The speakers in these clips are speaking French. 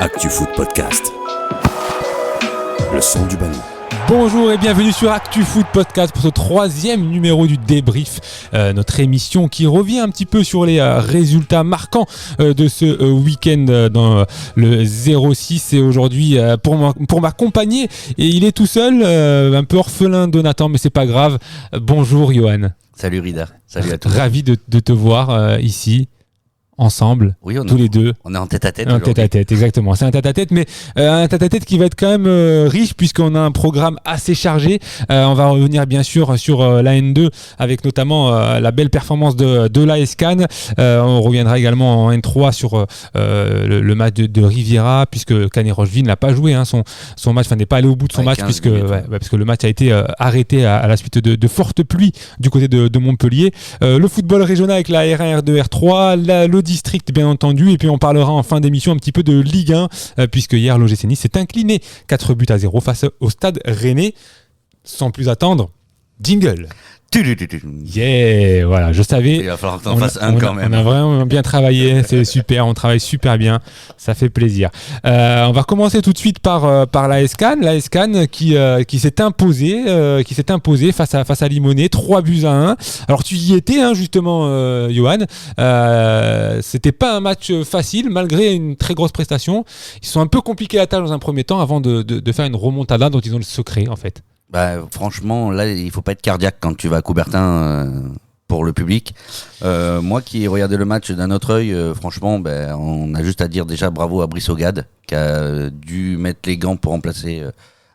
ActuFoot Podcast. Le son du ballon. Bonjour et bienvenue sur ActuFoot Podcast pour ce 3e numéro du débrief, notre émission qui revient un petit peu sur les résultats marquants de ce week-end dans le 06. Et aujourd'hui, pour m'accompagner, et il est tout seul, un peu orphelin de Nathan, mais c'est pas grave. Bonjour Johan. Salut Rida, salut à tous. Ravi de te voir ici. Ensemble, oui, tous les deux. On est en tête-à-tête. En tête-à-tête, exactement. C'est un tête-à-tête, mais un tête-à-tête qui va être quand même riche puisqu'on a un programme assez chargé. On va revenir bien sûr sur la N2 avec notamment la belle performance de l'AS Cannes. On reviendra également en N3 sur le match de Riviera puisque Cannes et Rocheville n'a pas joué son match, n'est pas allé au bout de son match parce que le match a été arrêté à la suite de fortes pluies du côté de Montpellier. Le football régional avec la R1, R2, R3, le district bien entendu, et puis on parlera en fin d'émission un petit peu de Ligue 1 puisque hier l'OGC Nice s'est incliné 4-0 face au Stade Rennais. Sans plus attendre, jingle. Yeah, voilà, je savais. Il va falloir que t'en fasses un quand même. On a vraiment bien travaillé, c'est super, on travaille super bien, ça fait plaisir. On va commencer tout de suite par l'AS Cannes qui s'est imposé face à Limonest, 3-1. Alors tu y étais justement, Johan. C'était pas un match facile malgré une très grosse prestation. Ils sont un peu compliqués à tâche dans un premier temps avant de faire une remontada dont ils ont le secret en fait. Franchement, là, il faut pas être cardiaque quand tu vas à Coubertin pour le public. Moi qui ai regardé le match d'un autre œil, franchement, on a juste à dire déjà bravo à Brice Ogade qui a dû mettre les gants pour remplacer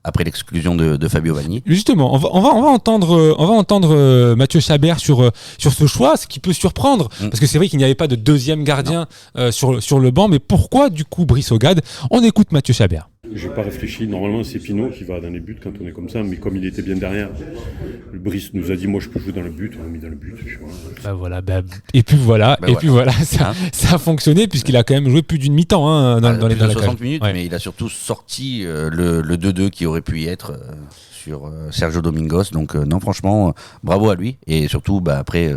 après l'exclusion de Fabio Vagni. Justement, on va entendre Mathieu Chabert sur ce choix, ce qui peut surprendre, parce que c'est vrai qu'il n'y avait pas de deuxième gardien sur le banc, mais pourquoi du coup Brice Ogade ? On écoute Mathieu Chabert. J'ai pas réfléchi, normalement c'est Pinot qui va dans les buts quand on est comme ça, mais comme il était bien derrière, le Brice nous a dit moi je peux jouer dans le but, on l'a mis dans le but. Et puis voilà, ça a fonctionné puisqu'il a quand même joué plus d'une mi-temps dans les 60 minutes, ouais. Mais il a surtout sorti le 2-2 qui aurait pu y être sur Sergio Domingos, donc non franchement bravo à lui, et surtout après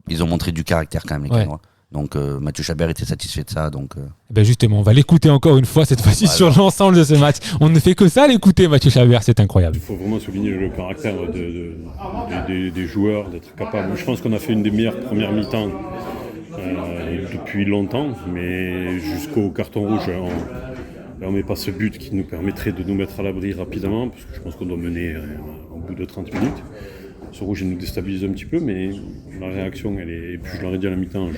ils ont montré du caractère quand même les Cannois. Donc Mathieu Chabert était satisfait de ça. Donc, justement, on va l'écouter encore une fois cette fois-ci sur l'ensemble de ce match. On ne fait que ça l'écouter, Mathieu Chabert, c'est incroyable. Il faut vraiment souligner le caractère des joueurs, d'être capable. Je pense qu'on a fait une des meilleures premières mi-temps depuis longtemps, mais jusqu'au carton rouge, on met pas ce but qui nous permettrait de nous mettre à l'abri rapidement, parce que je pense qu'on doit mener au bout de 30 minutes. Ce rouge, il nous déstabilise un petit peu, mais la réaction, elle est. Et puis je l'aurais dit à la mi-temps.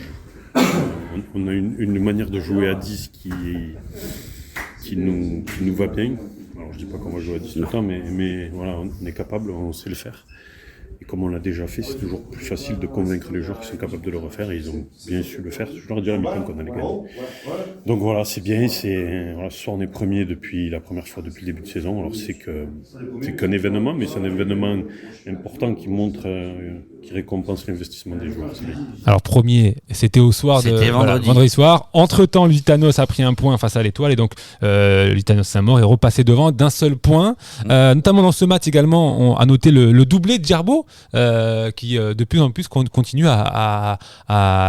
On a une manière de jouer à 10 qui nous va bien. Alors je dis pas qu'on va jouer à 10 tout le temps, mais voilà, on est capable, on sait le faire. Et comme on l'a déjà fait, c'est toujours plus facile de convaincre les joueurs qui sont capables de le refaire, et ils ont bien su le faire. Je leur dis à la mi-temps qu'on allait gagner. Donc voilà, c'est bien. Ce soir on est premier depuis la première fois depuis le début de saison. Alors c'est qu'un événement, mais c'est un événement important qui montre, qui récompense l'investissement des joueurs. Alors premier, c'était au soir vendredi soir. Entre-temps, Lutanos a pris un point face à l'Étoile, et donc Lutanos Saint-Maur est repassé devant d'un seul point. Notamment dans ce match également, on a noté le doublé de Gerbo, qui de plus en plus continue à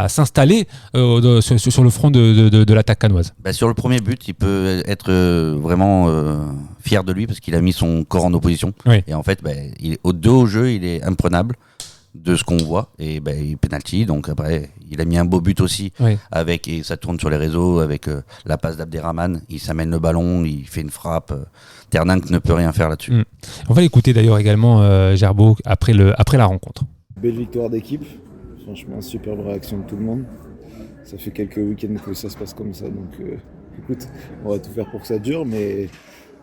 s'installer sur le front de l'attaque cannoise. Sur le premier but, il peut être vraiment fier de lui parce qu'il a mis son corps en opposition. Oui. Et en fait, il est au dos au jeu, il est imprenable de ce qu'on voit, et il penalty. Donc après, il a mis un beau but aussi, et ça tourne sur les réseaux avec la passe d'Abderrahmane. Il s'amène le ballon, il fait une frappe. Ternank ne peut rien faire là-dessus. On va l'écouter d'ailleurs également, Gerbo, après la rencontre. Belle victoire d'équipe, franchement superbe réaction de tout le monde. Ça fait quelques week-ends que ça se passe comme ça, donc écoute, on va tout faire pour que ça dure, mais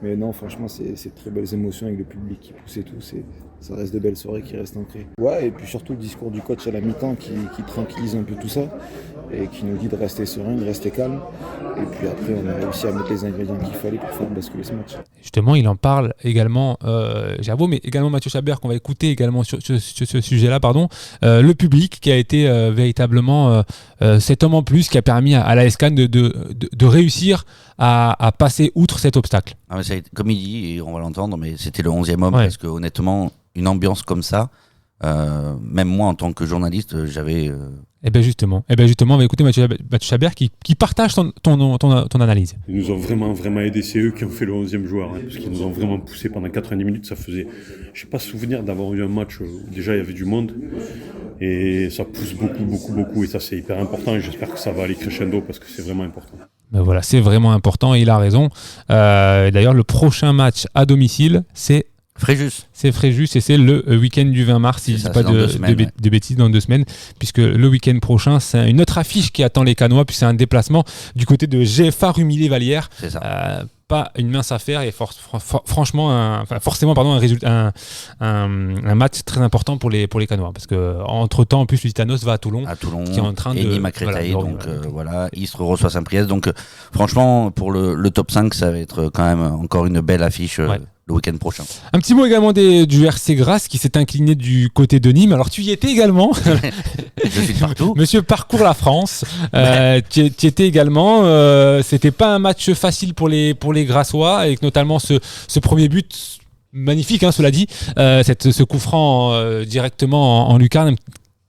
non, franchement, c'est de très belles émotions avec le public qui pousse et tout. Ça reste de belles soirées qui restent ancrées. Ouais, et puis surtout le discours du coach à la mi-temps qui tranquillise un peu tout ça et qui nous dit de rester serein, de rester calme. Et puis après, on a réussi à mettre les ingrédients qu'il fallait pour faire basculer ce match. Justement, il en parle également, Gerbo, mais également Mathieu Chabert, qu'on va écouter également sur ce sujet-là. Le public qui a été véritablement cet homme en plus qui a permis à l'AS Cannes de réussir à passer outre cet obstacle. Comme il dit, et on va l'entendre, mais c'était le 11e homme, parce que honnêtement, une ambiance comme ça, Même moi, en tant que journaliste, j'avais... Eh bien justement, on va écouter Mathieu Chabert qui partage ton analyse. Ils nous ont vraiment aidé, c'est eux qui ont fait le 11e joueur, parce qu'ils nous ont vraiment poussé pendant 90 minutes, ça faisait... Je n'ai pas souvenir d'avoir eu un match où déjà il y avait du monde, et ça pousse beaucoup, et ça c'est hyper important, et j'espère que ça va aller crescendo, parce que c'est vraiment important. Ben voilà, c'est vraiment important, et il a raison. D'ailleurs, le prochain match à domicile, c'est Fréjus et c'est le week-end du 20 mars, si je ne dis pas de bêtises, dans 2 semaines, puisque le week-end prochain, c'est une autre affiche qui attend les Cannois, puis c'est un déplacement du côté de GFA Rumilly-Vallière. C'est ça. Pas une mince affaire et forcément un match très important pour les Cannois, parce que entre temps en plus Lusitanos va à Toulon qui est en train de Nîmes à Créteil, Istres reçoit Saint-Priest, donc franchement pour le top 5 ça va être quand même encore une belle affiche. Le week-end prochain. Un petit mot également du RC Grasse qui s'est incliné du côté de Nîmes. Alors tu y étais également. Je suis de partout. Monsieur Parcours la France. Tu y étais également. C'était pas un match facile pour les Grassois, avec notamment ce premier but magnifique, cela dit. Ce coup franc directement en lucarne,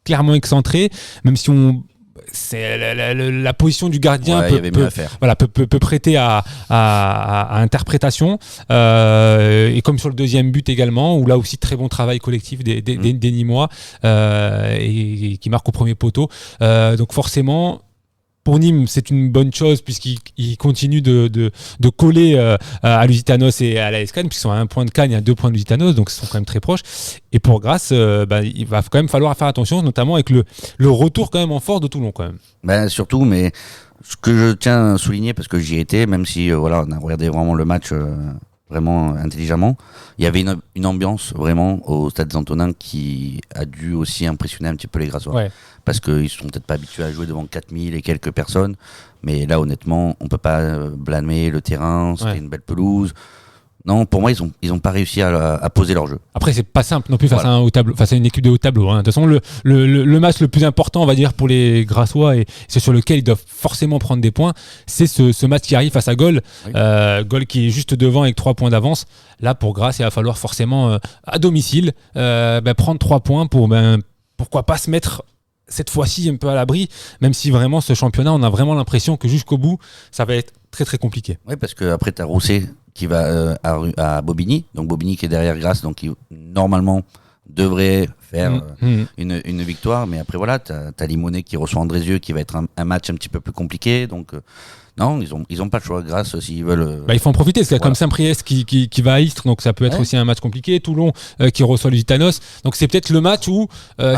clairement excentré, même si c'est la position du gardien peut prêter à interprétation, et comme sur le deuxième but également, où là aussi très bon travail collectif des Nîmois, et qui marque au premier poteau, donc forcément pour Nîmes, c'est une bonne chose puisqu'ils continuent de coller à Lusitanos et à l'AS Cannes, puisqu'ils sont à 1 point de Cannes et à 2 points de Lusitanos, donc ils sont quand même très proches. Et pour Grasse, il va quand même falloir faire attention, notamment avec le retour quand même en force de Toulon quand même. Surtout, mais ce que je tiens à souligner, parce que j'y étais, même si on a regardé vraiment le match vraiment intelligemment, il y avait une ambiance vraiment au Stade des Antonins qui a dû aussi impressionner un petit peu les Grassois. Ouais. Parce qu'ils ne sont peut-être pas habitués à jouer devant 4000 et quelques personnes, mais là honnêtement on ne peut pas blâmer le terrain, c'était une belle pelouse. Non, pour moi, ils ont pas réussi à poser leur jeu. Après, c'est pas simple non plus face à une équipe de haut tableau. De toute façon, le match le plus important, on va dire, pour les Grassois, et c'est sur lequel ils doivent forcément prendre des points, c'est ce match qui arrive face à Gol. Oui. Gol qui est juste devant avec 3 points d'avance. Là, pour Grasse, il va falloir forcément, à domicile, prendre 3 points pour, pourquoi pas se mettre cette fois-ci un peu à l'abri, même si vraiment ce championnat, on a vraiment l'impression que jusqu'au bout, ça va être très très compliqué. Oui, parce qu'après, tu as Rousset qui va à Bobigny, donc Bobigny qui est derrière Grasse, donc qui normalement devrait faire une victoire, mais après voilà, tu as Limonet qui reçoit Andrézieux qui va être un match un petit peu plus compliqué, donc non, ils ont pas le choix. Grasse, s'ils veulent. Il faut en profiter, parce qu'il y a comme Saint-Priest qui va à Istres, donc ça peut être aussi un match compliqué. Toulon qui reçoit Lusitanos, donc c'est peut-être le match où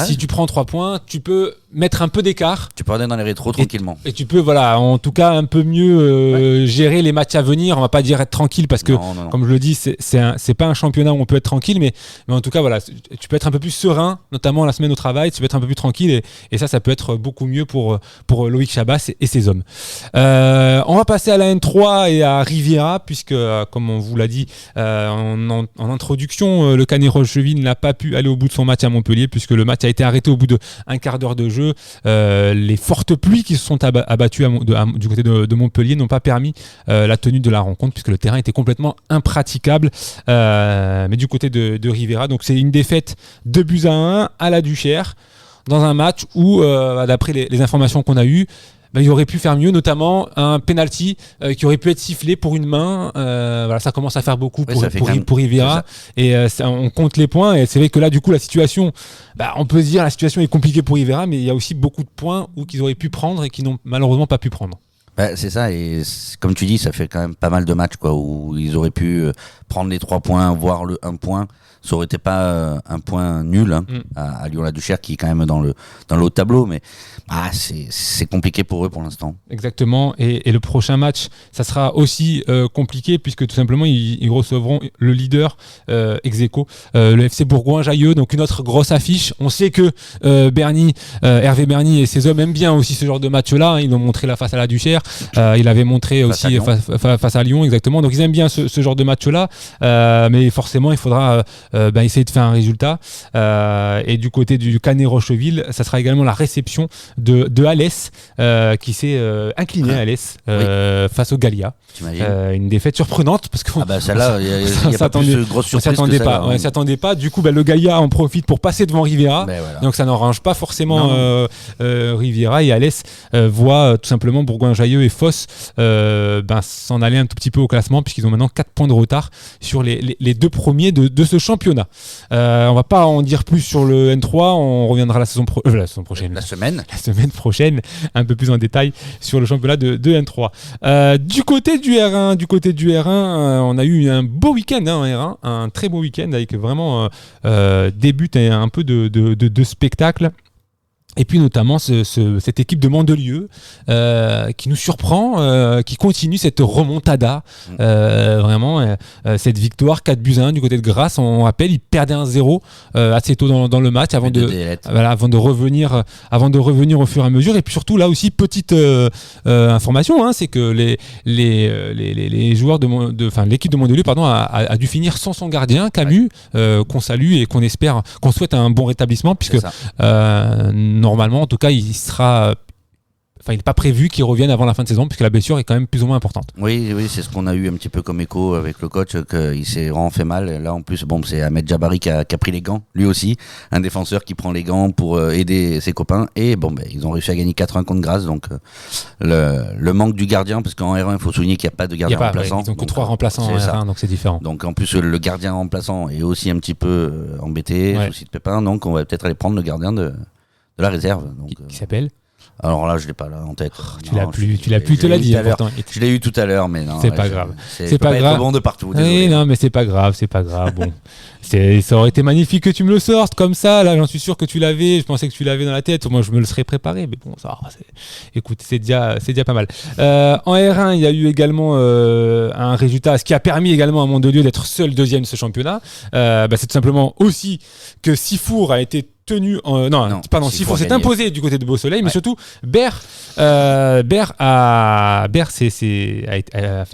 si tu prends 3 points, tu peux mettre un peu d'écart. Tu peux aller dans les rétros tranquillement. Et tu peux, en tout cas, un peu mieux gérer les matchs à venir. On va pas dire être tranquille, parce que, comme je le dis, c'est pas un championnat où on peut être tranquille, mais en tout cas, tu peux être un peu plus serein, notamment la semaine au travail. Tu peux être un peu plus tranquille, et ça peut être beaucoup mieux pour Loïc Chabas et ses hommes. On va passer à la N3 et à Riviera, puisque, comme on vous l'a dit en introduction, le Canet Rocheville n'a pas pu aller au bout de son match à Montpellier, puisque le match a été arrêté au bout de 1/4 d'heure de jeu. Les fortes pluies qui se sont abattues du côté de Montpellier n'ont pas permis la tenue de la rencontre, puisque le terrain était complètement impraticable. Mais du côté de Riviera, donc c'est une défaite 2-1 à la Duchère, dans un match où, d'après les informations qu'on a eues, il aurait pu faire mieux, notamment un penalty qui aurait pu être sifflé pour une main. Ça commence à faire beaucoup pour Riviera, et on compte les points, et c'est vrai que là du coup la situation, on peut se dire la situation est compliquée pour Riviera, mais il y a aussi beaucoup de points qu'ils auraient pu prendre et qu'ils n'ont malheureusement pas pu prendre. C'est ça, et comme tu dis, ça fait quand même pas mal de matchs où ils auraient pu prendre les 3 points, voire le 1 point. Ça aurait été pas un point nul à Lyon-la-Duchère, qui est quand même dans le haut tableau, mais c'est compliqué pour eux pour l'instant. Exactement, et le prochain match, ça sera aussi compliqué, puisque tout simplement ils recevront le leader ex-aequo, le FC Bourgoin-Jallieu, donc une autre grosse affiche. On sait que Hervé Berny et ses hommes aiment bien aussi ce genre de match-là, ils ont montré la face à la Duchère, il avait montré aussi face à Lyon, exactement, donc ils aiment bien ce genre de match-là, mais forcément il faudra essayer de faire un résultat. Et du côté du Canet-Rocheville, ça sera également la réception de Alès, qui s'est incliné à Alès face au Gallia. Une défaite surprenante parce que celle-là, il n'y a pas plus de grosse surprise que ça. On ne s'attendait pas. Du coup, le Gallia en profite pour passer devant Riviera. Donc ça n'arrange pas forcément Riviera, et Alès voit tout simplement Bourgoin-Jallieu et Foss s'en aller un tout petit peu au classement, puisqu'ils ont maintenant 4 points de retard sur les 2 premiers de ce championnat. On va pas en dire plus sur le N3, on reviendra la semaine prochaine un peu plus en détail sur le championnat de N3. Du côté du R1, on a eu un beau week-end en R1, un très beau week-end avec vraiment des buts et un peu de spectacle. Et puis notamment cette équipe de Mandelieu qui nous surprend, qui continue cette remontada, vraiment cette victoire 4-1 du côté de Grasse. On rappelle, ils perdaient 1-0 assez tôt dans le match avant de revenir au fur et à mesure. Et puis surtout là aussi petite information, c'est que les joueurs l'équipe de Mandelieu a dû finir sans son gardien Camus, qu'on salue et qu'on souhaite un bon rétablissement, puisque normalement, en tout cas, il n'est pas prévu qu'il revienne avant la fin de saison, puisque la blessure est quand même plus ou moins importante. Oui, c'est ce qu'on a eu un petit peu comme écho avec le coach, qu'il s'est vraiment fait mal. Et là, en plus, c'est Ahmed Jabari qui a pris les gants, lui aussi, un défenseur qui prend les gants pour aider ses copains. Et ils ont réussi à gagner 4-1 contre Grasse. Donc, le manque du gardien, parce qu'en R1, il faut souligner qu'il n'y a pas de gardien remplaçant. Ils ont que 3 remplaçants en R1, donc c'est différent. Donc, en plus, le gardien remplaçant est aussi un petit peu embêté, souci de pépin. Donc, on va peut-être aller prendre le gardien de la réserve. Donc, qui s'appelle ? Alors là, je l'ai pas là en tête. Tu l'as plus, te l'as dit. Je l'ai eu tout à l'heure, mais non. C'est pas grave. C'est pas grave. Bon de partout. Non, mais c'est pas grave. Bon, ça aurait été magnifique que tu me le sortes comme ça. Là, j'en suis sûr que tu l'avais. Je pensais que tu l'avais dans la tête. Moi, je me le serais préparé, mais bon, ça. Écoute, c'est déjà pas mal. En R1, il y a eu également un résultat, ce qui a permis également à Mandelieu d'être seul deuxième de ce championnat. C'est tout simplement aussi que Sifour a été Sifour s'est imposé du côté de Beau-Soleil, mais surtout Berre a fait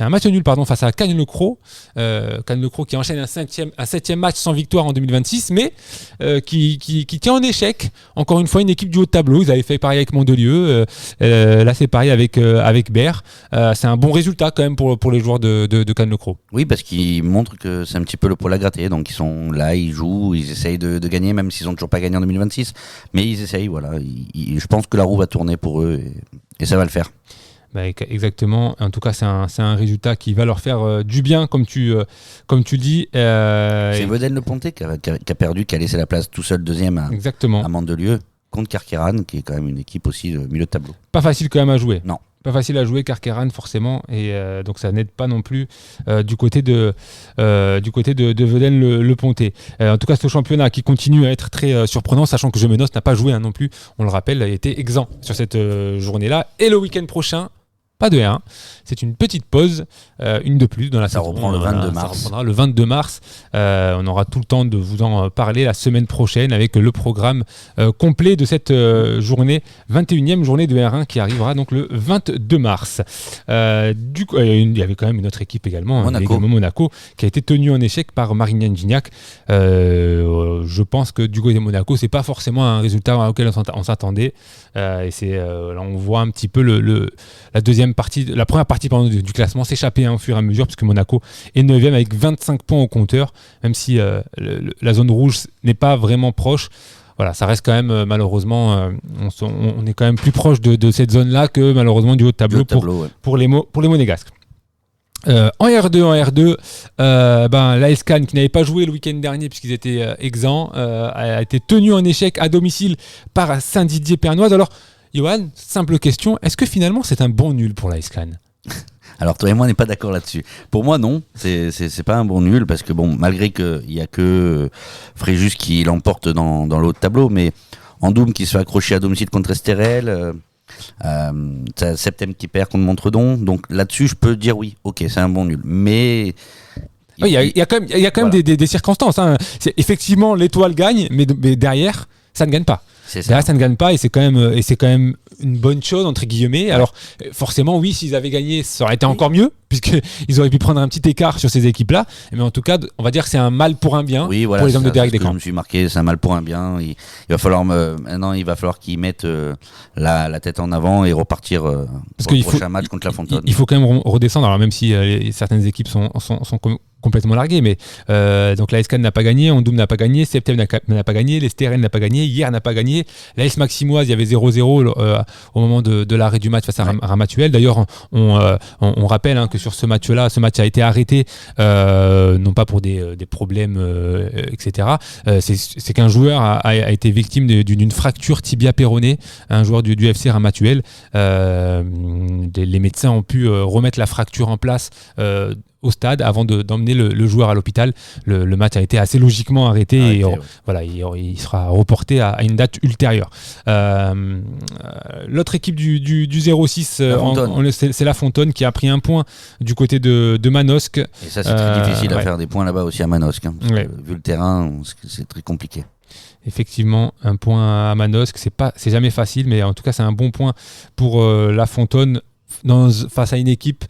un match nul face à Cagnes-le-Cros. Cagnes-le-Cros qui enchaîne un 7e match sans victoire en 2026, mais qui tient en échec encore une fois une équipe du haut de tableau. Ils avaient fait pareil avec Mandelieu, là c'est pareil avec Berre. C'est un bon résultat quand même pour les joueurs de Cagnes-le-Cros. Oui, parce qu'ils montrent que c'est un petit peu le poil à gratter, donc ils sont là, ils jouent, ils essayent de gagner, même s'ils n'ont toujours pas gagné en 2026, mais ils essayent, je pense que la roue va tourner pour eux et ça va le faire. Exactement, en tout cas c'est un résultat qui va leur faire du bien, comme tu le dis. C'est Vedène-le-Pontet qui a perdu, qui a laissé la place tout seul deuxième à Mandelieu, contre Carqueiranne, qui est quand même une équipe aussi de milieu de tableau. Pas facile quand même à jouer. Non. Pas facile à jouer, Carqueiranne forcément, et donc ça n'aide pas non plus du côté de Vedène-le-Pontet. En tout cas, ce championnat qui continue à être très surprenant, sachant que Gemenos n'a pas joué non plus, on le rappelle, a été exempt sur cette journée-là. Et le week-end prochain, pas de R1, c'est une petite pause, une de plus dans la saison. Ça reprend le 22 mars. Ça reprendra le 22 mars. On aura tout le temps de vous en parler la semaine prochaine avec le programme complet de cette journée, 21e journée de R1 qui arrivera donc le 22 mars. Du coup, il y avait quand même une autre équipe également, Monaco, qui a été tenue en échec par Marignan Gignac. Je pense que du côté de Monaco, c'est pas forcément un résultat auquel on s'attendait. Et c'est là on voit un petit peu la première partie du classement s'échapper au fur et à mesure, puisque Monaco est 9e avec 25 points au compteur, même si la zone rouge n'est pas vraiment proche. Voilà, ça reste quand même malheureusement, on est quand même plus proche de cette zone-là que malheureusement du haut de tableau, pour les Monégasques. En R2, l'AS Cannes, qui n'avait pas joué le week-end dernier puisqu'ils étaient exempts, a été tenu en échec à domicile par Saint-Didier-Pernoise. Alors, Johan, simple question, est-ce que finalement c'est un bon nul pour l'AS Cannes ? Alors toi et moi on n'est pas d'accord là-dessus. Pour moi non, c'est pas un bon nul, parce que malgré qu'il n'y a que Fréjus qui l'emporte dans le haut de tableau, mais Andoum qui se fait accrocher à domicile contre Estérel, Septem qui perd contre Montredon, donc là-dessus je peux dire oui, ok, c'est un bon nul, mais... Il y a quand même des circonstances, hein. Effectivement l'étoile gagne, mais derrière ça ne gagne pas. Derrière, ça ne gagne pas et c'est quand même une bonne chose entre guillemets. Alors forcément, oui, s'ils avaient gagné, ça aurait été encore mieux puisqu'ils auraient pu prendre un petit écart sur ces équipes-là. Mais en tout cas, on va dire que c'est un mal pour un bien pour les hommes de Derek Descamps. Je me suis marqué, c'est un mal pour un bien. Il va falloir qu'ils mettent la tête en avant et repartir pour le prochain match contre la Fontaine. Il faut quand même redescendre. Alors même si certaines équipes sont complètement larguées, mais donc la SCAN n'a pas gagné, Ondoum n'a pas gagné, Septem n'a pas gagné, l'Estérel n'a pas gagné, hier n'a pas gagné, la S Maximoise, il y avait 0-0 au moment de l'arrêt du match face à Ramatuelle. D'ailleurs, on rappelle que sur ce match a été arrêté, non pas pour des problèmes, etc. C'est qu'un joueur a été victime d'une fracture tibia-péronée, un joueur du FC Ramatuelle. Les médecins ont pu remettre la fracture en place au stade avant d'emmener le joueur à l'hôpital. Le match a été assez logiquement arrêté il sera reporté à une date ultérieure. L'autre équipe du 06, c'est la Fontaine qui a pris un point du côté de Manosque. Et ça, c'est très difficile à faire des points là-bas aussi à Manosque. Vu le terrain, c'est très compliqué. Effectivement, un point à Manosque, c'est jamais facile, mais en tout cas, c'est un bon point pour la Fontaine face à une équipe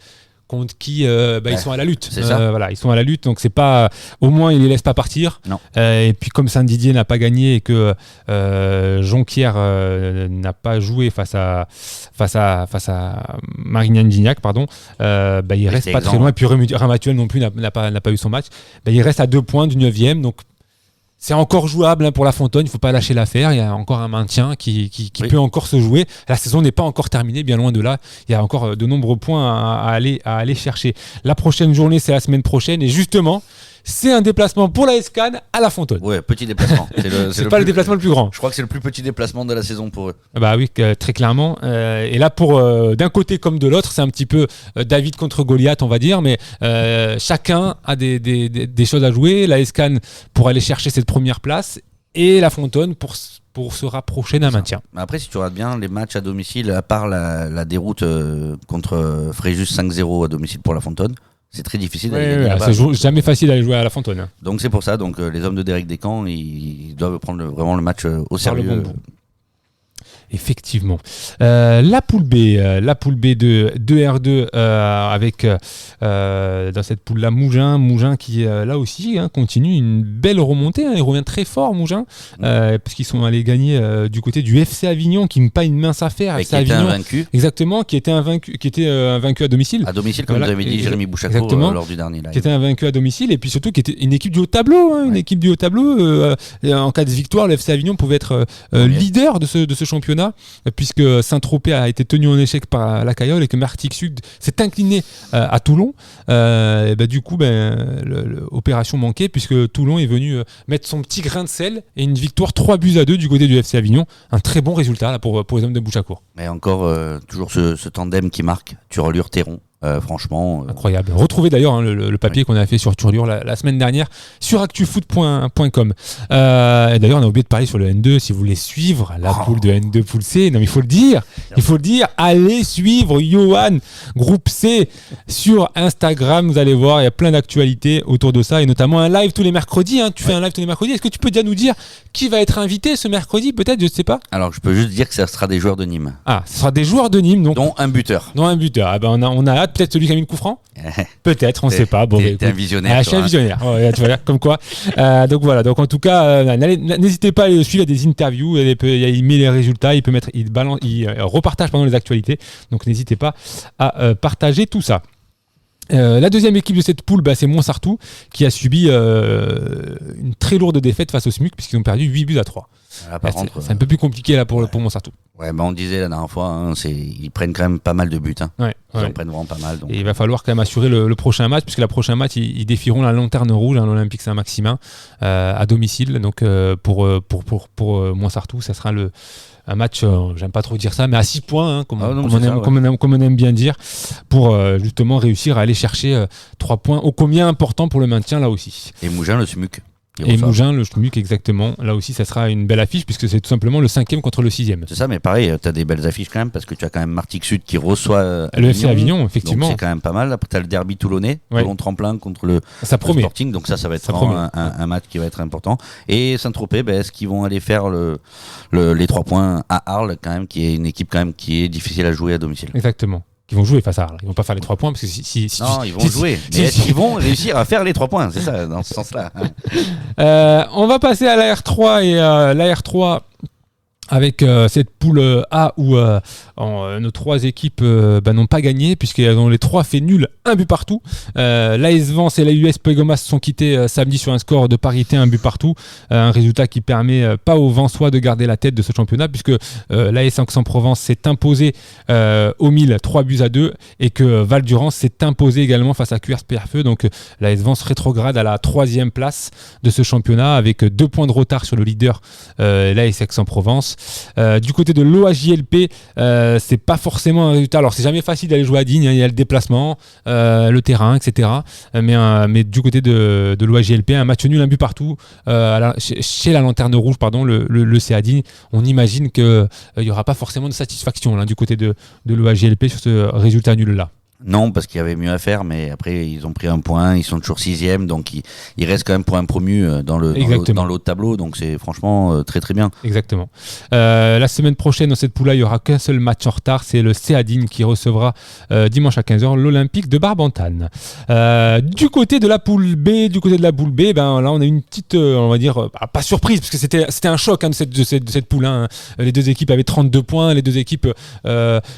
contre qui ils sont à la lutte. Ils sont à la lutte, donc c'est pas, au moins ils les laissent pas partir. Et puis comme Saint-Didier n'a pas gagné et que Jonquière n'a pas joué face à Marignan-Dignac, il reste pas très loin. Et puis Ramatuelle non plus n'a pas eu son match. Il reste à 2 points du 9e, donc c'est encore jouable pour la Fontaine, il ne faut pas lâcher l'affaire, il y a encore un maintien qui peut encore se jouer. La saison n'est pas encore terminée, bien loin de là, il y a encore de nombreux points à aller chercher. La prochaine journée, c'est la semaine prochaine, et justement, c'est un déplacement pour la SCAN à la Fontaine. Ouais, petit déplacement. C'est pas le déplacement le plus grand. Je crois que c'est le plus petit déplacement de la saison pour eux. Bah oui, très clairement. Et là, pour d'un côté comme de l'autre, c'est un petit peu David contre Goliath, on va dire, mais chacun a des choses à jouer. La SCAN pour aller chercher cette première place et la Fontaine pour se rapprocher d'un maintien. Après, si tu regardes bien les matchs à domicile, à part la déroute contre Fréjus 5-0 à domicile pour la Fontaine, c'est très difficile d'aller gagner. C'est jamais facile d'aller jouer à la Fontaine. Donc c'est pour ça, les hommes de Derek Descamps, ils doivent prendre vraiment le match au sérieux. Effectivement. La poule B de R2 avec dans cette poule-là Mougins qui là aussi continue une belle remontée. Il revient très fort Mougins parce qu'ils sont allés gagner du côté du FC Avignon qui n'a pas une mince affaire. Et qui était invaincu. Exactement, qui était invaincu à domicile. À domicile, comme vous avez dit, Jérémy Bouchacourt lors du dernier live. Qui était invaincu à domicile et puis surtout qui était une équipe du haut tableau. Une équipe du haut tableau. En cas de victoire, le FC Avignon pouvait être leader de ce championnat. Puisque Saint-Tropez a été tenu en échec par la Cayolle et que Martigues Sud s'est incliné à Toulon, du coup l'opération manquait puisque Toulon est venu mettre son petit grain de sel et une victoire 3-2 du côté du FC Avignon, un très bon résultat là, pour les hommes de Bouchacourt. Mais encore toujours ce tandem qui marque, Turlure-Théron. Franchement incroyable. Retrouvez d'ailleurs le papier qu'on a fait sur Turlure la semaine dernière sur actufoot.com. Et d'ailleurs on a oublié de parler sur le N2. Si vous voulez suivre la poule de N2 poule C, non mais il faut le dire, allez suivre Johan groupe C sur Instagram. Vous allez voir, il y a plein d'actualités autour de ça et notamment un live tous les mercredis. Tu fais un live tous les mercredis. Est-ce que tu peux déjà nous dire qui va être invité ce mercredi, peut-être, je ne sais pas. Alors je peux juste dire que ça sera des joueurs de Nîmes. Ce sera des joueurs de Nîmes, donc dont un buteur. On a hâte. Peut-être celui qui a mis le coup franc. Peut-être, on ne sait pas. T'es un visionnaire. Je suis un visionnaire. Tu vois, comme quoi. Donc voilà. Donc en tout cas, n'hésitez pas à le suivre. Il y a des interviews. Il met les résultats. Il repartage pendant les actualités. Donc n'hésitez pas à partager tout ça. La deuxième équipe de cette poule, c'est Montsartou qui a subi une très lourde défaite face au SMUC puisqu'ils ont perdu 8-3. C'est un peu plus compliqué là pour Montsartou. Ouais, on disait la dernière fois, ils prennent quand même pas mal de buts. Ils en prennent vraiment pas mal. Donc... Et il va falloir quand même assurer le prochain match, puisque le prochain match, ils défieront la lanterne rouge, l'Olympique Saint-Maximin, à domicile. Donc pour Montsartou, ça sera un match, j'aime pas trop dire ça, mais à 6 points, comme on aime bien dire, pour justement réussir à aller chercher 3 points ô combien importants pour le maintien là aussi. Et Mougins, le SMUC. Et Mougins, le Schmuck, exactement. Là aussi, ça sera une belle affiche puisque c'est tout simplement le 5e contre le 6e. C'est ça, mais pareil, tu as des belles affiches quand même parce que tu as quand même Martigues Sud qui reçoit le FC Avignon, effectivement. Donc c'est quand même pas mal. Après, tu as le derby toulonnais, Toulon Tremplin contre le Sporting. Donc ça va être un match qui va être important. Et Saint-Tropez, est-ce qu'ils vont aller faire les 3 points à Arles, quand même, qui est une équipe quand même qui est difficile à jouer à domicile. Exactement. Qui vont jouer face à Arles. Ils vont pas faire les 3 points parce que non, ils vont jouer. Mais est-ce qu'ils vont réussir à faire les 3 points? C'est ça, dans ce sens-là. On va passer à la R3 et la R3 avec cette poule A où nos 3 équipes n'ont pas gagné puisqu'elles ont les 3 fait nul, 1 but partout. L'AS Vence et la US Pégomas se sont quittés samedi sur un score de parité, 1 but partout. Un résultat qui permet pas aux Vensois de garder la tête de ce championnat puisque l'AS Aix-en-Provence s'est imposé au 1000 3 buts à 2 et que Val-d'Urance s'est imposé également face à QRSPRFE. Donc l'AS Vence rétrograde à la 3e place de ce championnat avec 2 points de retard sur le leader l'AS Aix-en-Provence. Du côté de l'OAJLP, c'est pas forcément un résultat. Alors c'est jamais facile d'aller jouer à Digne, hein. Il y a le déplacement, le terrain, etc. Mais du côté de l'OAJLP, un match nul, 1 but partout chez la Lanterne Rouge, le CA Digne. On imagine qu'il n'y aura pas forcément de satisfaction là, du côté de l'OAJLP sur ce résultat nul là. Non, parce qu'il y avait mieux à faire, mais après ils ont pris 1 point, ils sont toujours 6e, donc ils restent quand même pour un promu dans l'autre tableau, donc c'est franchement très très bien. Exactement. La semaine prochaine, dans cette poule-là, il n'y aura qu'un seul match en retard, c'est le CA Digne qui recevra dimanche à 15h l'Olympique de Barbantane. Du côté de la poule B, là on a une petite, on va dire, pas surprise, parce que c'était un choc de cette poule. Hein. Les 2 équipes avaient 32 points, les 2 équipes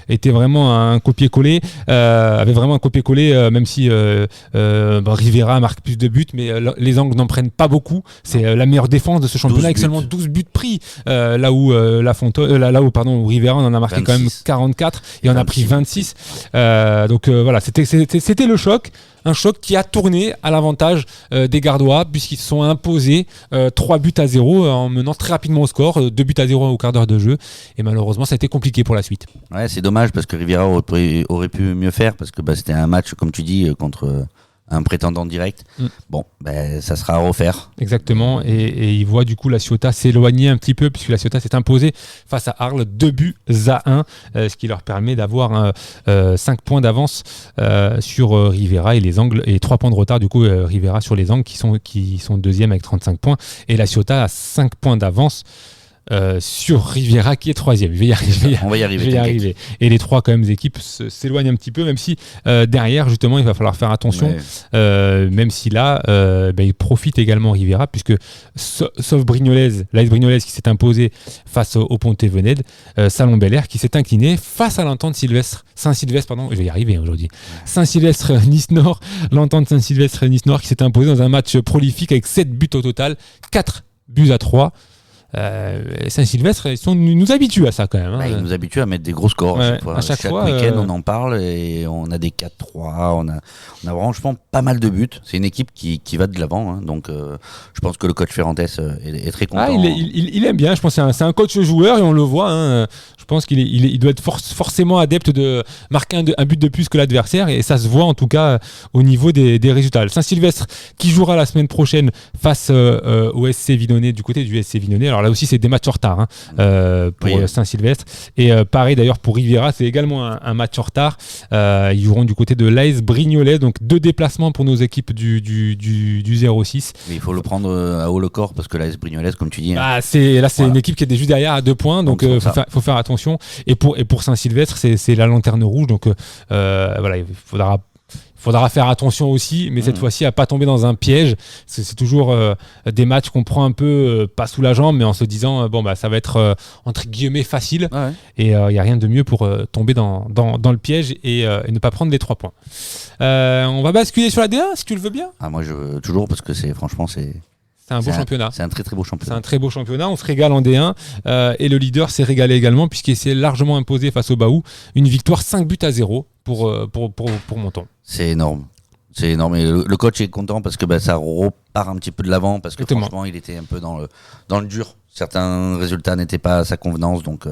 étaient vraiment un copier-coller. Avait vraiment un copier-coller, même si Rivera marque plus de buts, mais les Angles n'en prennent pas beaucoup. C'est la meilleure défense de ce championnat avec seulement 12 buts pris. Là où Rivera en a marqué 26. Quand même 44 et on a pris 26. Donc voilà, c'était le choc. Un choc qui a tourné à l'avantage des Gardois puisqu'ils se sont imposés 3 buts à 0 en menant très rapidement au score, 2 buts à 0 au quart d'heure de jeu. Et malheureusement, ça a été compliqué pour la suite. Ouais, c'est dommage parce que Rivera aurait pu mieux faire parce que c'était un match, comme tu dis, contre un prétendant direct. Bon, ça sera à refaire. Exactement. Et il voit du coup la Ciotat s'éloigner un petit peu puisque la Ciotat s'est imposée face à Arles 2 buts à 1, ce qui leur permet d'avoir 5 points d'avance sur Rivera et les Angles et 3 points de retard du coup Rivera sur les Angles qui sont 2e avec 35 points et la Ciotat a 5 points d'avance sur Rivera qui est 3e. On va y arriver. Et les 3 quand même équipes s'éloignent un petit peu, même si derrière justement il va falloir faire attention, même si là il profite également Rivera puisque sauf Brignoles, l'AS Brignoles qui s'est imposé face au Pontévenède, Salon Bel-Air qui s'est incliné face à l'entente Saint-Sylvestre, je vais y arriver aujourd'hui. Saint-Sylvestre Nice Nord, l'entente Saint-Sylvestre Nice Nord qui s'est imposée dans un match prolifique avec 7 buts au total, 4 buts à 3. Saint-Sylvestre, ils nous habituent à ça quand même. Hein. Ils nous habituent à mettre des gros scores à chaque fois. Week-end, on en parle et on a des 4-3. On a franchement pas mal de buts. C'est une équipe qui va de l'avant. Hein. Donc, je pense que le coach Ferrantes est très content. Il aime bien. Je pense que c'est un coach joueur et on le voit. Hein. Je pense qu'il doit être forcément adepte de marquer un but de plus que l'adversaire et ça se voit en tout cas au niveau des résultats. Saint-Sylvestre qui jouera la semaine prochaine face au SC Vinonnais du côté du SC Vinonnais. Alors là aussi c'est des matchs en retard pour Saint-Sylvestre et pareil d'ailleurs pour Rivera c'est également un match en retard. Ils joueront du côté de l'AS Brignoles, donc 2 déplacements pour nos équipes du 06. Mais il faut le prendre à haut le corps parce que l'AS Brignoles comme tu dis. C'est une équipe qui est juste derrière à 2 points donc faut faire attention. Et pour Saint-Sylvestre, c'est la Lanterne Rouge, donc il faudra faire attention aussi, mais cette fois-ci à pas tomber dans un piège. C'est toujours des matchs qu'on prend un peu pas sous la jambe, mais en se disant ça va être entre guillemets facile. Ouais. Et il n'y a rien de mieux pour tomber dans le piège et ne pas prendre les 3 points. On va basculer sur la D1 si tu le veux bien. Moi je veux toujours parce que c'est un beau championnat. C'est un très très beau championnat. C'est un très beau championnat. On se régale en D1 et le leader s'est régalé également puisqu'il s'est largement imposé face au Baou. Une victoire 5 buts à 0 pour Menton. C'est énorme. Et le coach est content parce que ça repart part un petit peu de l'avant parce que franchement, il était un peu dans le dur. Certains résultats n'étaient pas à sa convenance, donc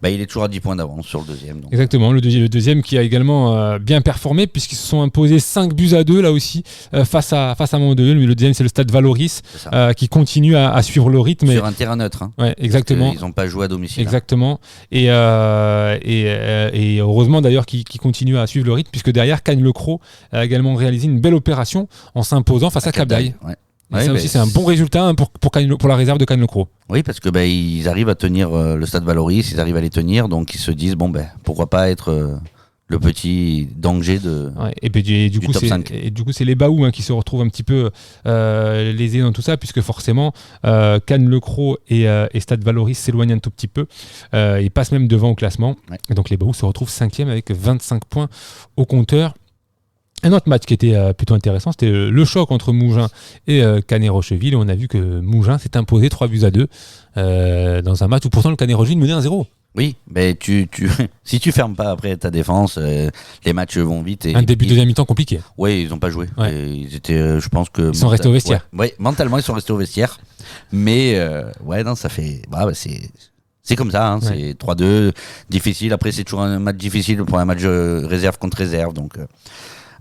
il est toujours à 10 points d'avance sur le deuxième. Donc. Exactement, le deuxième qui a également bien performé puisqu'ils se sont imposés 5-2 là aussi face à Mandelieu. Le deuxième, c'est le Stade Valoris qui continue à suivre le rythme. Sur un terrain neutre. Hein, ouais, exactement. Ils n'ont pas joué à domicile. Exactement. Et heureusement d'ailleurs qu'ils continuent à suivre le rythme puisque derrière, Cagnes-le-Cros a également réalisé une belle opération en s'imposant face à Cap-d'Ail. Ouais. Ouais, ça aussi, c'est un bon résultat pour la réserve de Cagnes-le-Cros. Oui, parce que ils arrivent à tenir le Stade Valoris, ils arrivent à les tenir, donc ils se disent pourquoi pas être le petit danger de du top 5. Et du coup, c'est les Baous qui se retrouvent un petit peu lésés dans tout ça, puisque forcément, Cagnes-le-Cros et Stade Valoris s'éloignent un tout petit peu. Ils passent même devant au classement. Ouais. Et donc les Baous se retrouvent 5e avec 25 points au compteur. Un autre match qui était plutôt intéressant, c'était le choc entre Mougins et Canet-Rocheville. On a vu que Mougins s'est imposé 3-2 dans un match où pourtant le Canet-Rocheville menait 1-0. Oui, mais si tu fermes pas après ta défense, les matchs vont vite. Un début de deuxième mi-temps compliqué. Oui, ils n'ont pas joué. Ouais. Ils étaient, je pense que... Ils sont restés au vestiaire. Ouais, mentalement, ils sont restés au vestiaire. Mais, ça fait... c'est comme ça, c'est 3-2, difficile. Après, c'est toujours un match difficile pour un match réserve contre réserve. Donc...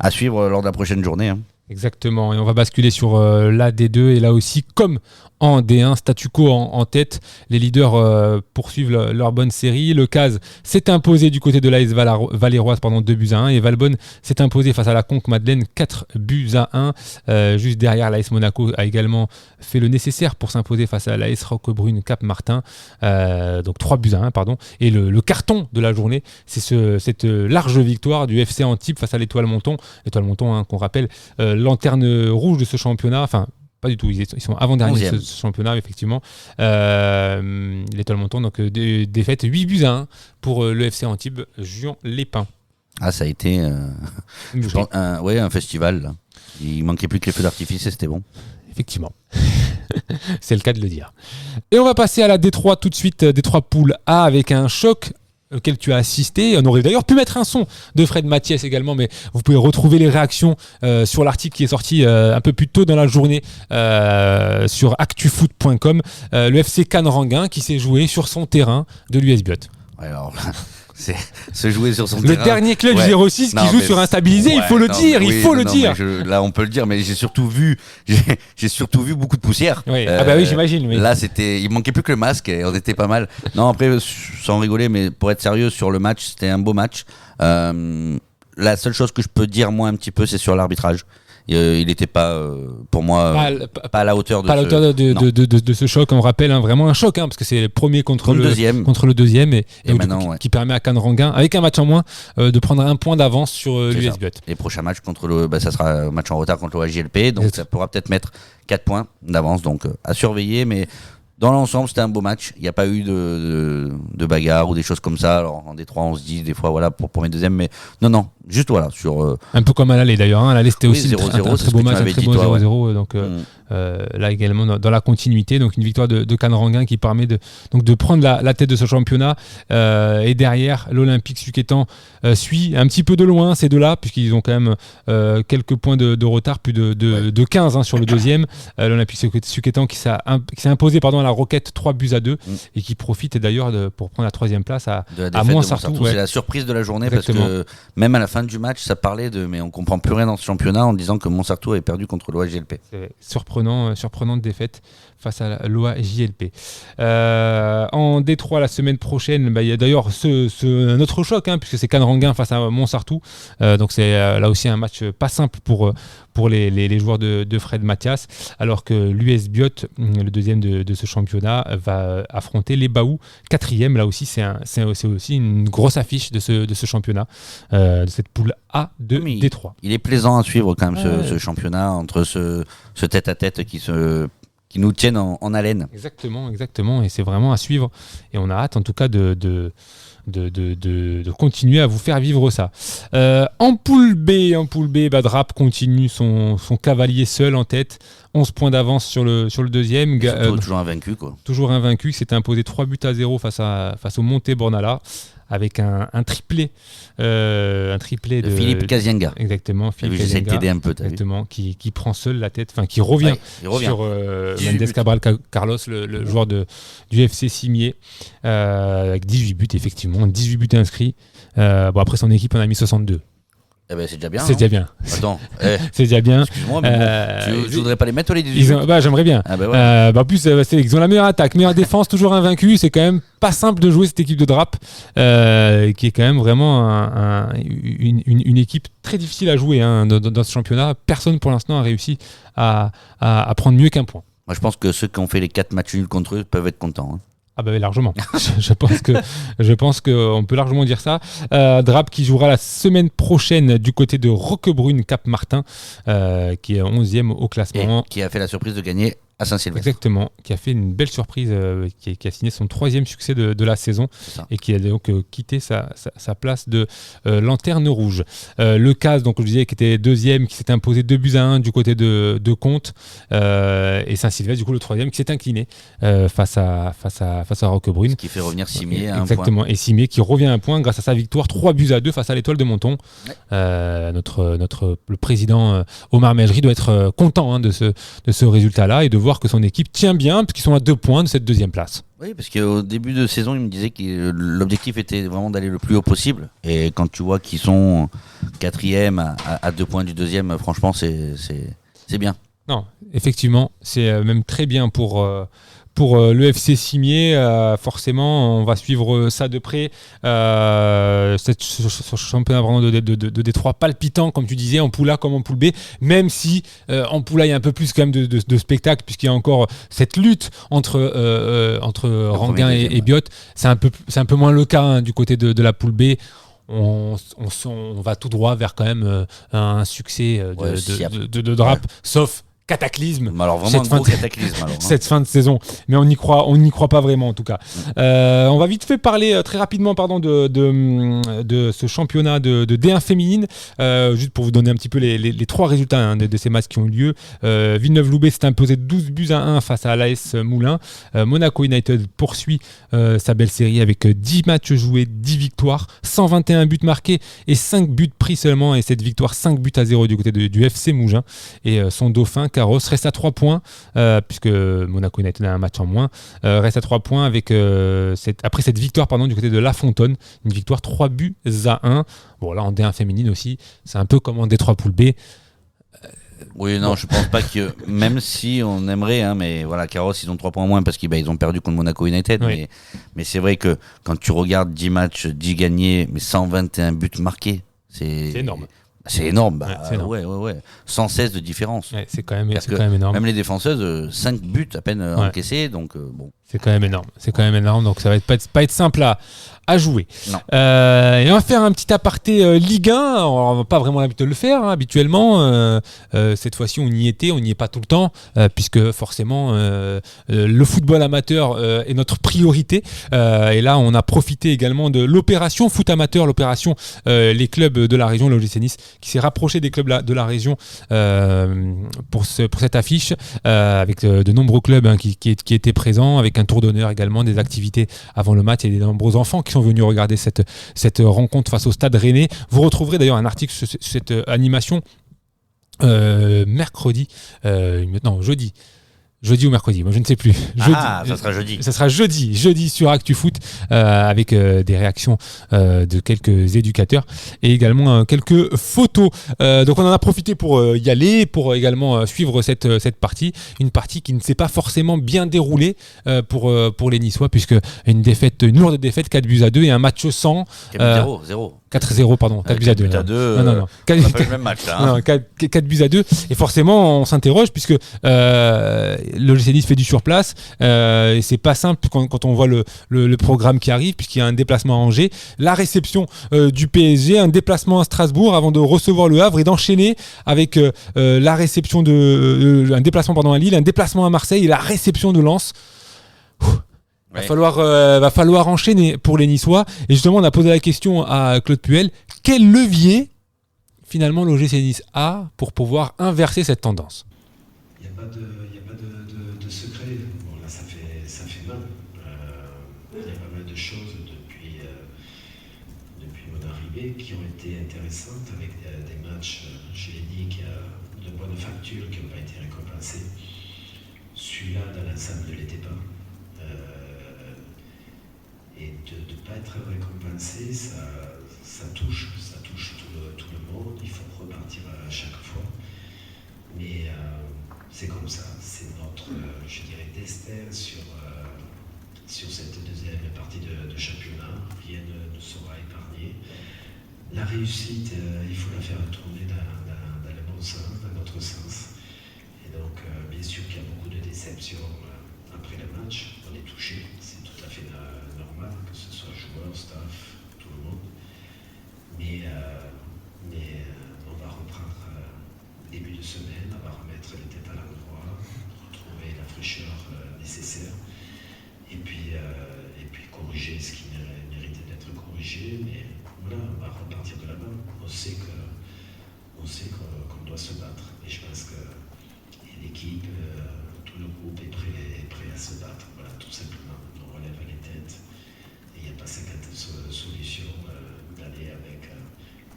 à suivre lors de la prochaine journée. Hein. Exactement, et on va basculer sur la D2 et là aussi, comme en D1, statu quo en tête. Les leaders poursuivent leur bonne série. Le CAS s'est imposé du côté de l'AS Valéroise, 2-1, et Valbonne s'est imposé face à la Conque Madeleine 4-1. Juste derrière, l'AS Monaco a également fait le nécessaire pour s'imposer face à l'AS Roquebrune Cap-Martin. Donc 3-1, pardon. Et le carton de la journée, c'est cette large victoire du FC Antibes face à l'Étoile Monton. L'Étoile Monton, qu'on rappelle, lanterne rouge de ce championnat, enfin pas du tout, ils sont avant-derniers de ce championnat, effectivement. L'Étoile Monton, donc défaite 8-1 pour le FC Antibes, Juan-les-Pins. Ah, ça a été un festival. Là. Il manquait plus que les feux d'artifice et c'était bon. Effectivement. C'est le cas de le dire. Et on va passer à la D3 tout de suite, D3 poule A avec un choc auquel tu as assisté. On aurait d'ailleurs pu mettre un son de Fred Mathiès également, mais vous pouvez retrouver les réactions sur l'article qui est sorti un peu plus tôt dans la journée sur actufoot.com. Le FC Cannes-Ranguin qui s'est joué sur son terrain de l'US Biot. Ouais, alors c'est se jouer sur son terrain. Le dernier club du 06 qui joue sur un stabilisé, il faut le dire, il faut le dire. Là, on peut le dire, mais j'ai surtout vu beaucoup de poussière. Oui. Oui, j'imagine. Oui. Là, il manquait plus que le masque et on était pas mal. Non, après, sans rigoler, mais pour être sérieux sur le match, c'était un beau match. La seule chose que je peux dire moi un petit peu, c'est sur l'arbitrage. Il n'était pas, pour moi, pas à la hauteur de ce choc. On rappelle vraiment un choc, parce que c'est le premier contre le deuxième et maintenant, qui permet à Cannes-Ranguin, avec un match en moins, de prendre un point d'avance sur l'US Biot. Les prochains matchs ça sera un match en retard contre l'OAJLP, donc ça pourra peut-être mettre 4 points d'avance, donc à surveiller, mais dans l'ensemble, c'était un beau match. Il n'y a pas eu de bagarre ou des choses comme ça. Alors, en D3, on se dit des fois, pour premier, deuxième, mais non, juste sur... Un peu comme à l'aller d'ailleurs. À l'aller, c'était aussi 0-0, un très beau match, un très beau 0-0. Donc là également, dans la continuité. Donc une victoire de Cannes-Ranguin qui permet de prendre la tête de ce championnat. Et derrière, l'Olympique Suquétan suit un petit peu de loin ces deux-là, puisqu'ils ont quand même quelques points de retard, plus de 15 sur le deuxième. L'Olympique Suquétan qui s'est imposé à la Roquette 3-2 et qui profite d'ailleurs pour prendre la troisième place à Montsartou. C'est la surprise de la journée. Exactement. Parce que même à la fin du match, ça parlait mais on comprend plus rien dans ce championnat en disant que Montsartou avait perdu contre l'OAJLP. C'est surprenante défaite face à l'OAJLP. En D3 la semaine prochaine, il y a d'ailleurs un autre choc, puisque c'est Cannes-Ranguin face à Montsartou. Donc c'est là aussi un match pas simple pour les joueurs de Fred Mathias, alors que l'US Biot, le deuxième de ce championnat, va affronter les Baous, 4e. Là aussi, c'est aussi une grosse affiche de ce championnat, de cette poule A de D3. Il est plaisant à suivre quand même ce championnat, entre ce tête-à-tête qui nous tiennent en haleine. Exactement, et c'est vraiment à suivre. Et on a hâte en tout cas de continuer à vous faire vivre ça. En poule B, Drapp continue son cavalier seul en tête 11 points d'avance sur le deuxième. Toujours invaincu, quoi. Toujours invaincu, qui s'était imposé 3-0 face au Monte Bornala, avec un triplé de Philippe Kazienga. Exactement, Philippe Kazienga. J'essaie de t'aider un peu, exactement, qui prend seul la tête, enfin qui revient, sur Mendes Cabral Carlos, le joueur du FC Cimier, avec 18 buts, effectivement, 18 buts inscrits. Après son équipe en a mis 62. Eh ben, c'est déjà bien. C'est déjà bien. Attends, c'est déjà bien. Excuse-moi, mais tu voudrais pas les mettre les 18 j'aimerais bien. En plus, ils ont la meilleure attaque, meilleure défense, toujours invaincu. C'est quand même pas simple de jouer cette équipe de Drap, qui est quand même vraiment une équipe très difficile à jouer dans ce championnat. Personne pour l'instant a réussi à prendre mieux qu'un point. Moi, je pense que ceux qui ont fait les 4 matchs nuls contre eux peuvent être contents. Largement. je pense qu'on peut largement dire ça. Drap qui jouera la semaine prochaine du côté de Roquebrune Cap-Martin, qui est 11e au classement. Et qui a fait la surprise de gagner à Saint-Sylvestre. Exactement, qui a fait une belle surprise, qui a signé son 3e succès de la saison et qui a donc quitté sa place de lanterne rouge. Le CAS, donc je disais, qui était 2e, qui s'est imposé 2-1 du côté de Comte, et Saint-Sylvestre, du coup le 3e, qui s'est incliné face à Roquebrune. Ce qui fait revenir Cimier à un point. Exactement, et Cimier qui revient à un point grâce à sa victoire 3-2 face à l'Étoile de Menton. Ouais. Le président Omar Mejri doit être content de ce résultat-là et de voir que son équipe tient bien, puisqu'ils sont à 2 points de cette 2e place. Oui, parce qu'au début de saison, il me disait que l'objectif était vraiment d'aller le plus haut possible. Et quand tu vois qu'ils sont 4e à 2 points du 2e, franchement, c'est bien. Non, effectivement, c'est même très bien pour le FC Cimier. Forcément, on va suivre ça de près. Ce championnat vraiment de Détroit palpitant, comme tu disais, en poule A comme en poule B, même si en poule A, il y a un peu plus quand même de spectacle, puisqu'il y a encore cette lutte entre Ranguin et Biot. C'est un peu moins le cas du côté de la poule B. On va tout droit vers quand même un succès de Drap, sauf cataclysme. Alors vraiment un gros cataclysme. Cette fin de saison, mais on n'y croit pas vraiment en tout cas. On va vite fait parler très rapidement de ce championnat de D1 féminine, juste pour vous donner un petit peu les 3 résultats de ces matchs qui ont eu lieu. Villeneuve-Loubet s'est imposé 12-1 face à l'AS Moulins. Monaco United poursuit sa belle série avec 10 matchs joués, 10 victoires, 121 buts marqués et 5 buts pris seulement, et cette victoire 5-0 du côté du FC Mougins, et son dauphin Carros reste à 3 points, puisque Monaco United a un match en moins, reste à 3 points après cette victoire du côté de La Fontaine, une victoire 3-1. Bon, là en D1 féminine aussi, c'est un peu comme en D3 poule B. Oui, non, je pense pas que, même si on aimerait, mais voilà, Carros, ils ont 3 points moins parce qu'ils ont perdu contre Monaco United. Oui. Mais c'est vrai que quand tu regardes 10 matchs, 10 gagnés, mais 121 buts marqués, c'est énorme. C'est énorme, c'est énorme. Ouais. 116 de différence. Ouais, c'est quand même énorme. Même les défenseuses, 5 buts à peine encaissés, donc bon. C'est quand même énorme. Donc ça va pas être simple à jouer. Et on va faire un petit aparté Ligue 1. On va pas vraiment l'habitude de le faire habituellement. Cette fois-ci, on y est pas tout le temps, puisque forcément le football amateur est notre priorité. Et là, on a profité également de l'opération foot amateur, l'opération les clubs de la région, l'OGC Nice, qui s'est rapproché des clubs de la région pour cette affiche, avec de nombreux clubs qui étaient présents, avec un tour d'honneur également, des activités avant le match et des nombreux enfants qui sont venus regarder cette rencontre face au Stade Rennais. Vous retrouverez d'ailleurs un article sur cette animation jeudi ou mercredi, moi je ne sais plus. Ça sera jeudi. Ça sera jeudi sur ActuFoot, avec des réactions de quelques éducateurs et également quelques photos. Donc on en a profité pour y aller, pour également suivre cette partie. Une partie qui ne s'est pas forcément bien déroulée pour les Niçois, puisque une lourde défaite, 4-2 et un match sans. 0. 4-0, pardon, 4-2. Non. 4, pas le même match, là. Non, 4-2. Et forcément, on s'interroge, puisque l'OGC Nice fait du surplace. Et c'est pas simple quand on voit le programme qui arrive, puisqu'il y a un déplacement à Angers, la réception du PSG, un déplacement à Strasbourg avant de recevoir le Havre et d'enchaîner avec la réception un déplacement à Lille, un déplacement à Marseille et la réception de Lens. Va falloir enchaîner pour les Niçois. Et justement, on a posé la question à Claude Puel. Quel levier, finalement, l'OGC Nice a pour pouvoir inverser cette tendance ? Il n'y a de secret. Bon, là, ça fait mal. Il y a pas mal de choses depuis mon arrivée qui ont été intéressantes avec des matchs, je l'ai dit, de bonne facture qui n'ont pas été récompensés. Celui-là, dans l'ensemble, ne l'était pas. Et de ne pas être récompensé, ça touche tout le monde. Il faut repartir à chaque fois. Mais c'est comme ça, c'est notre, je dirais, destin sur cette deuxième partie de championnat. Rien ne sera épargné. La réussite, il faut la faire tourner dans le bon sens, dans notre sens. Et donc, bien sûr qu'il y a beaucoup de déceptions après le match. On est touché, c'est tout à fait normal, que ce soit joueurs, staff, tout le monde. Mais on va reprendre début de semaine, on va remettre les têtes à l'endroit, retrouver la fraîcheur nécessaire, et puis corriger ce qui méritait d'être corrigé. Mais voilà, on va repartir de là-bas. On sait qu'on doit se battre, et je pense que l'équipe, tout le groupe est prêt à se battre. Voilà, tout simplement. On relève les têtes, et il n'y a pas 50 solutions d'aller avec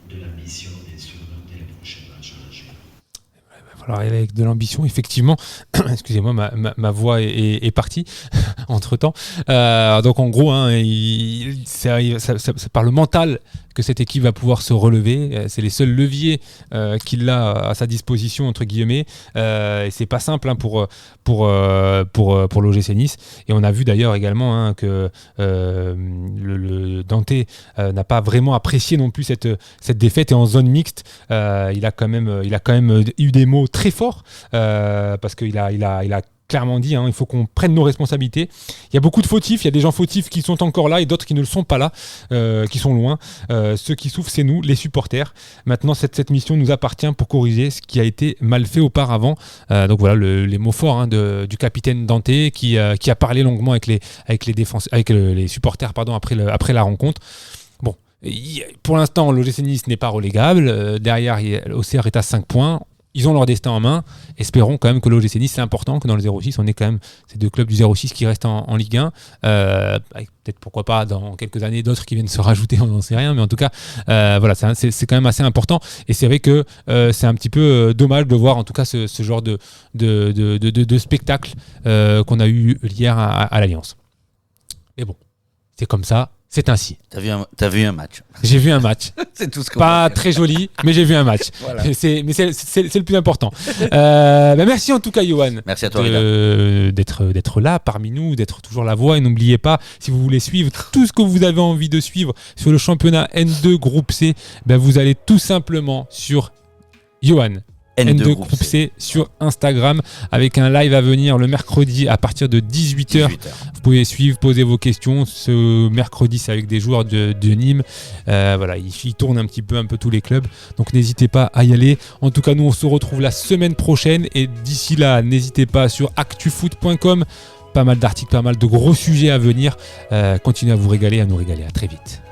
de l'ambition, bien sûr, dès les prochains matchs à Angers. Alors avec de l'ambition, effectivement, excusez-moi, ma voix est partie entre-temps. Donc en gros, c'est par le mental que cette équipe va pouvoir se relever. C'est les seuls leviers qu'il a à sa disposition, entre guillemets. Et c'est pas simple pour l'OGC Nice. Et on a vu d'ailleurs également que le Dante n'a pas vraiment apprécié non plus cette défaite. Et en zone mixte, il a quand même eu des mots très forts parce qu'il a clairement dit, il faut qu'on prenne nos responsabilités. Il y a beaucoup de fautifs, il y a des gens fautifs qui sont encore là et d'autres qui ne le sont pas là, qui sont loin. Ceux qui souffrent, c'est nous, les supporters. Maintenant, cette mission nous appartient pour corriger ce qui a été mal fait auparavant. Donc voilà les mots forts du capitaine Dante qui a parlé longuement avec les supporters après la rencontre. Bon, pour l'instant, l'OGC Nice n'est pas relégable. Derrière, l'OCR est à 5 points. Ils ont leur destin en main. Espérons quand même que l'OGC Nice, c'est important que dans le 06, on ait quand même ces deux clubs du 06 qui restent en Ligue 1. Avec peut-être, pourquoi pas, dans quelques années, d'autres qui viennent se rajouter, on n'en sait rien. Mais en tout cas, voilà, c'est quand même assez important. Et c'est vrai que c'est un petit peu dommage de voir, en tout cas, ce genre de spectacle qu'on a eu hier à l'Alliance. Mais bon, c'est comme ça. C'est ainsi. T'as vu un match. J'ai vu un match. C'est tout ce qu'on Pas très joli, mais j'ai vu un match. Voilà. C'est le plus important. Merci en tout cas, Yohan. Merci à toi, d'être là parmi nous, d'être toujours la voix. Et n'oubliez pas, si vous voulez suivre tout ce que vous avez envie de suivre sur le championnat N2 Groupe C, vous allez tout simplement sur Yohan. N2 Groupe C sur Instagram avec un live à venir le mercredi à partir de 18h. Vous pouvez suivre, poser vos questions. Ce mercredi, c'est avec des joueurs de Nîmes. Voilà, il tourne un peu tous les clubs. Donc n'hésitez pas à y aller. En tout cas, nous, on se retrouve la semaine prochaine. Et d'ici là, n'hésitez pas sur actufoot.com. Pas mal d'articles, pas mal de gros sujets à venir. Continuez à vous régaler, à nous régaler. À très vite.